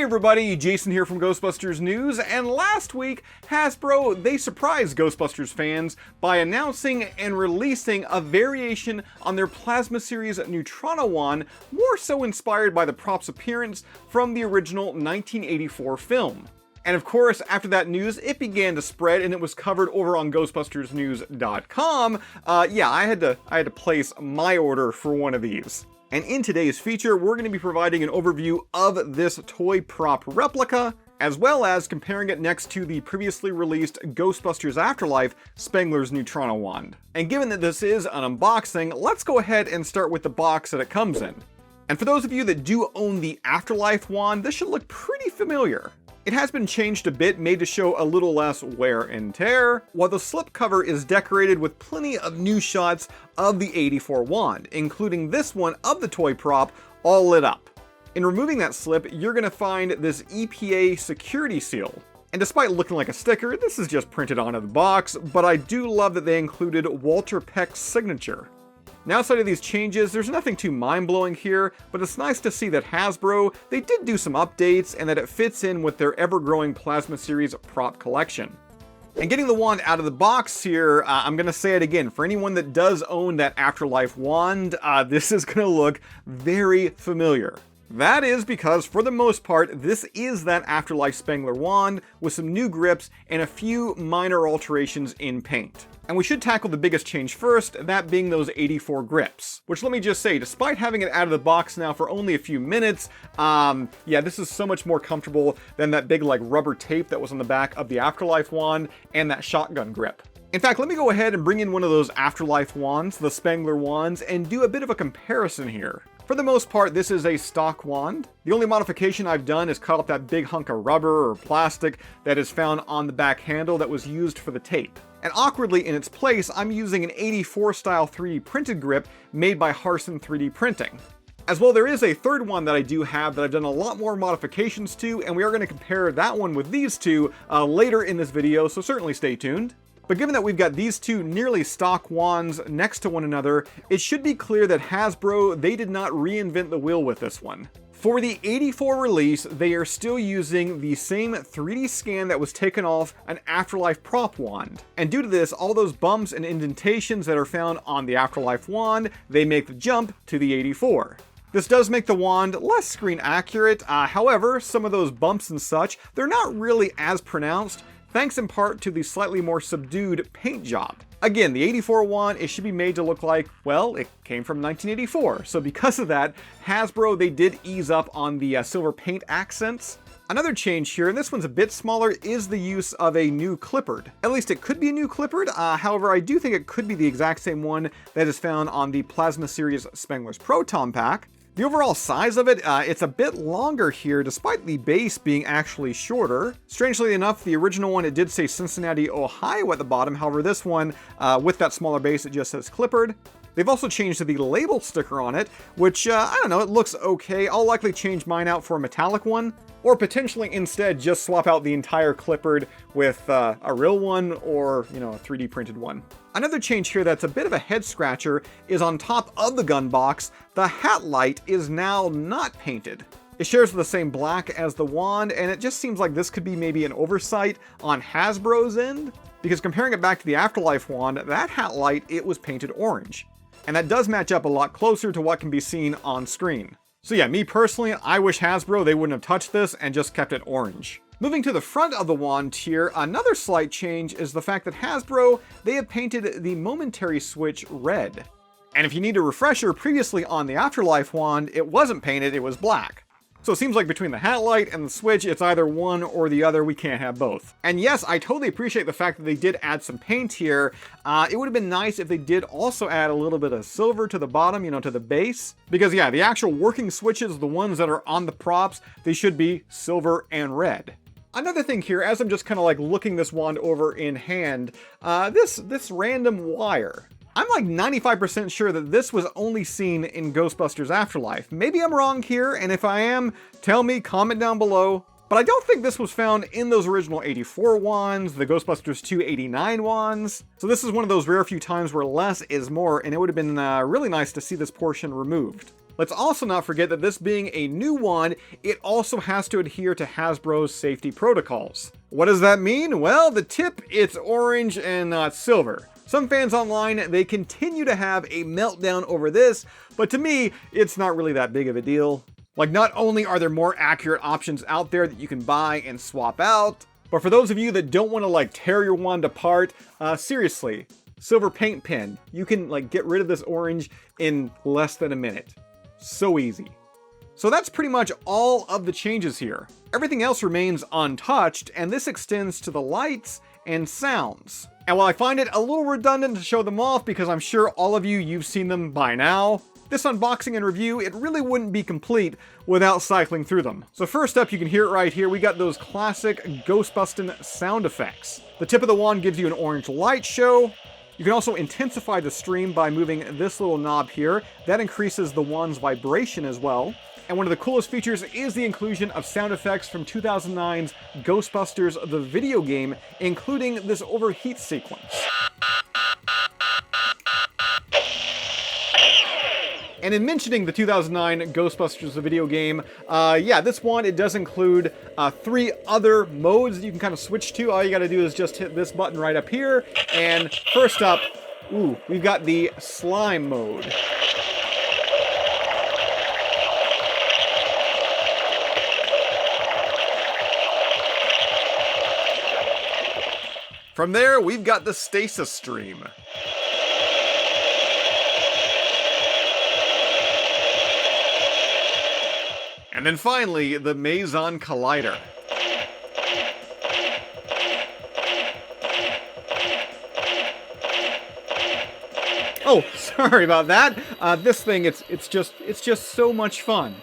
everybody, Jason here from Ghostbusters News, and last week, Hasbro, they surprised Ghostbusters fans by announcing and releasing a variation on their Plasma Series Neutrona wand, more so inspired by the prop's appearance from the original 1984 film. And of course, after that news, it began to spread and it was covered over on GhostbustersNews.com. I had to place my order for one of these. And in today's feature, we're going to be providing an overview of this toy prop replica, as well as comparing it next to the previously released Ghostbusters Afterlife Spengler's Neutrona wand. And given that this is an unboxing, let's go ahead and start with the box that it comes in. And for those of you that do own the Afterlife wand, this should look pretty familiar. It has been changed a bit, made to show a little less wear and tear, while the slipcover is decorated with plenty of new shots of the 84 wand, including this one of the toy prop all lit up. In removing that slip, you're going to find this EPA security seal. And despite looking like a sticker, this is just printed onto the box, but I do love that they included Walter Peck's signature. Now, outside of these changes, there's nothing too mind-blowing here, but it's nice to see that Hasbro, they did do some updates and that it fits in with their ever-growing Plasma Series prop collection. And getting the wand out of the box here, I'm going to say it again, for anyone that does own that Afterlife wand, this is going to look very familiar. That is because, for the most part, this is that Afterlife Spengler wand with some new grips and a few minor alterations in paint. And we should tackle the biggest change first, that being those 84 grips. Which, let me just say, despite having it out of the box now for only a few minutes, this is so much more comfortable than that big rubber tape that was on the back of the Afterlife wand and that shotgun grip. In fact, let me go ahead and bring in one of those Afterlife wands, the Spengler wands, and do a bit of a comparison here. For the most part, this is a stock wand. The only modification I've done is cut off that big hunk of rubber or plastic that is found on the back handle that was used for the tape. And awkwardly in its place, I'm using an 84 style 3D printed grip made by Harson 3D Printing. As well, there is a third one that I do have that I've done a lot more modifications to, and we are going to compare that one with these two later in this video, so certainly stay tuned. But given that we've got these two nearly stock wands next to one another, it should be clear that Hasbro, they did not reinvent the wheel with this one. For the 84 release, they are still using the same 3D scan that was taken off an Afterlife prop wand. And due to this, all those bumps and indentations that are found on the Afterlife wand, they make the jump to the 84. This does make the wand less screen accurate, however, some of those bumps and such, they're not really as pronounced, thanks in part to the slightly more subdued paint job. Again, the 84 wand, it should be made to look like, well, it came from 1984. So because of that, Hasbro, they did ease up on the silver paint accents. Another change here, and this one's a bit smaller, is the use of a new clipboard. At least it could be a new clipboard, however, I do think it could be the exact same one that is found on the Plasma Series Spengler's Proton Pack. The overall size of it, it's a bit longer here, despite the base being actually shorter. Strangely enough, the original one, it did say Cincinnati, Ohio at the bottom. However, this one, with that smaller base, it just says Clippard. They've also changed the label sticker on it, which, I don't know, it looks okay. I'll likely change mine out for a metallic one, or potentially instead just swap out the entire clipboard with a real one or, a 3D printed one. Another change here that's a bit of a head scratcher is on top of the gun box, the hat light is now not painted. It shares the same black as the wand, and it just seems like this could be maybe an oversight on Hasbro's end, because comparing it back to the Afterlife wand, that hat light, it was painted orange. And that does match up a lot closer to what can be seen on screen. So yeah, me personally, I wish Hasbro, they wouldn't have touched this and just kept it orange. Moving to the front of the wand here, another slight change is the fact that Hasbro, they have painted the momentary switch red. And if you need a refresher, previously on the Afterlife wand, it wasn't painted, it was black. So it seems like between the hat light and the switch, it's either one or the other, we can't have both. And yes, I totally appreciate the fact that they did add some paint here. It would have been nice if they did also add a little bit of silver to the bottom, to the base. Because yeah, the actual working switches, the ones that are on the props, they should be silver and red. Another thing here, as I'm just kind of looking this wand over in hand, this random wire. I'm 95% sure that this was only seen in Ghostbusters Afterlife. Maybe I'm wrong here, and if I am, tell me, comment down below. But I don't think this was found in those original 84 wands, the Ghostbusters 2 89 wands. So this is one of those rare few times where less is more, and it would have been really nice to see this portion removed. Let's also not forget that this being a new wand, it also has to adhere to Hasbro's safety protocols. What does that mean? Well, the tip, it's orange and not silver. Some fans online, they continue to have a meltdown over this, but to me, it's not really that big of a deal. Like, not only are there more accurate options out there that you can buy and swap out, but for those of you that don't want to like tear your wand apart, seriously, silver paint pen, you can like get rid of this orange in less than a minute. So easy. So that's pretty much all of the changes here. Everything else remains untouched, and this extends to the lights and sounds. And while I find it a little redundant to show them off because I'm sure all of you've seen them by now, this unboxing and review, it really wouldn't be complete without cycling through them. So first up, you can hear it right here, we got those classic Ghostbusting sound effects. The tip of the wand gives you an orange light show. You can also intensify the stream by moving this little knob here. That increases the wand's vibration as well. And one of the coolest features is the inclusion of sound effects from 2009's Ghostbusters the video game, including this overheat sequence. And in mentioning the 2009 Ghostbusters the video game, yeah, this one, it does include 3 other modes that you can kind of switch to. All you gotta do is just hit this button right up here. And first up, we've got the slime mode. From there, we've got the stasis stream. And then finally, the Meson Collider. Oh, sorry about that. This thing, it's just so much fun.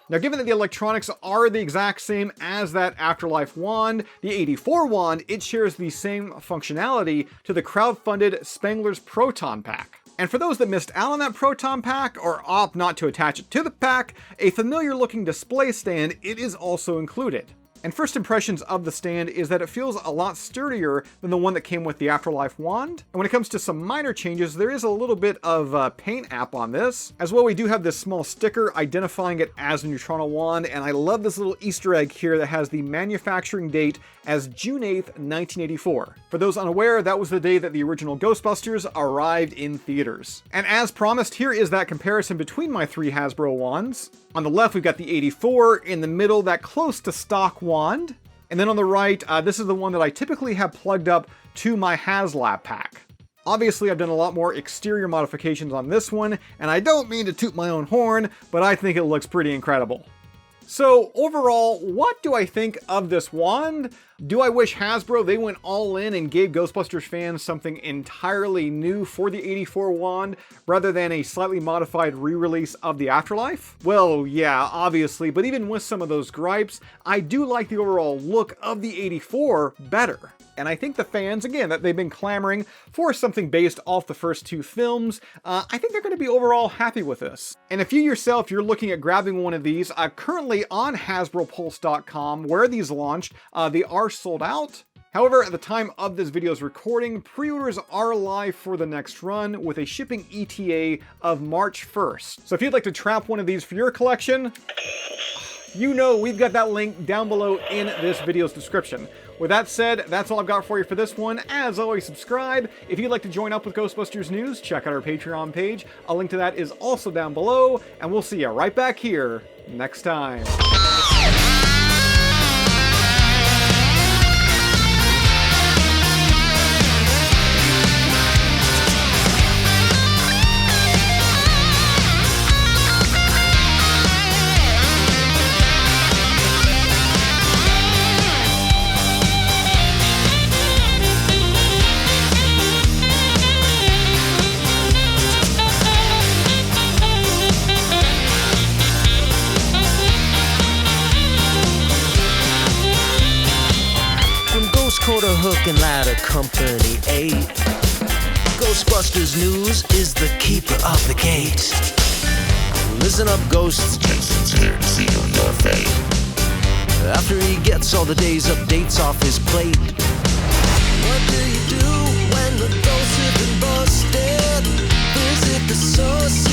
Now, given that the electronics are the exact same as that Afterlife wand, the 84 wand, it shares the same functionality to the crowdfunded Spengler's Proton Pack. And for those that missed out on that Proton Pack or opt not to attach it to the pack, a familiar looking display stand, it is also included. And first impressions of the stand is that it feels a lot sturdier than the one that came with the Afterlife wand. And when it comes to some minor changes, there is a little bit of paint app on this. As well, we do have this small sticker identifying it as a Neutrona wand, and I love this little Easter egg here that has the manufacturing date as June 8th, 1984. For those unaware, that was the day that the original Ghostbusters arrived in theaters. And as promised, here is that comparison between my 3 Hasbro wands. On the left, we've got the 84, in the middle, that close to stock wand. And then on the right, this is the one that I typically have plugged up to my HasLab pack. Obviously, I've done a lot more exterior modifications on this one, and I don't mean to toot my own horn, but I think it looks pretty incredible. So overall, what do I think of this wand? Do I wish Hasbro they went all in and gave Ghostbusters fans something entirely new for the 84 wand rather than a slightly modified re-release of the Afterlife? Well, yeah, obviously, but even with some of those gripes, I do like the overall look of the 84 better. And I think the fans, again, that they've been clamoring for something based off the first 2 films, I think they're going to be overall happy with this. And if you yourself, you're looking at grabbing one of these, currently on HasbroPulse.com, where these launched, they are sold out. However, at the time of this video's recording, pre-orders are live for the next run with a shipping ETA of March 1st. So if you'd like to trap one of these for your collection, you know we've got that link down below in this video's description. With that said, that's all I've got for you for this one. As always, subscribe. If you'd like to join up with Ghostbusters news, check out our Patreon page. A link to that is also down below, and we'll see you right back here next time. Quarter hook and ladder company 8. Ghostbusters news is the keeper of the gate. Listen up, ghosts. Jason's here to see your fate. After he gets all the day's updates off his plate. What do you do when the ghosts have been busted? Visit the source.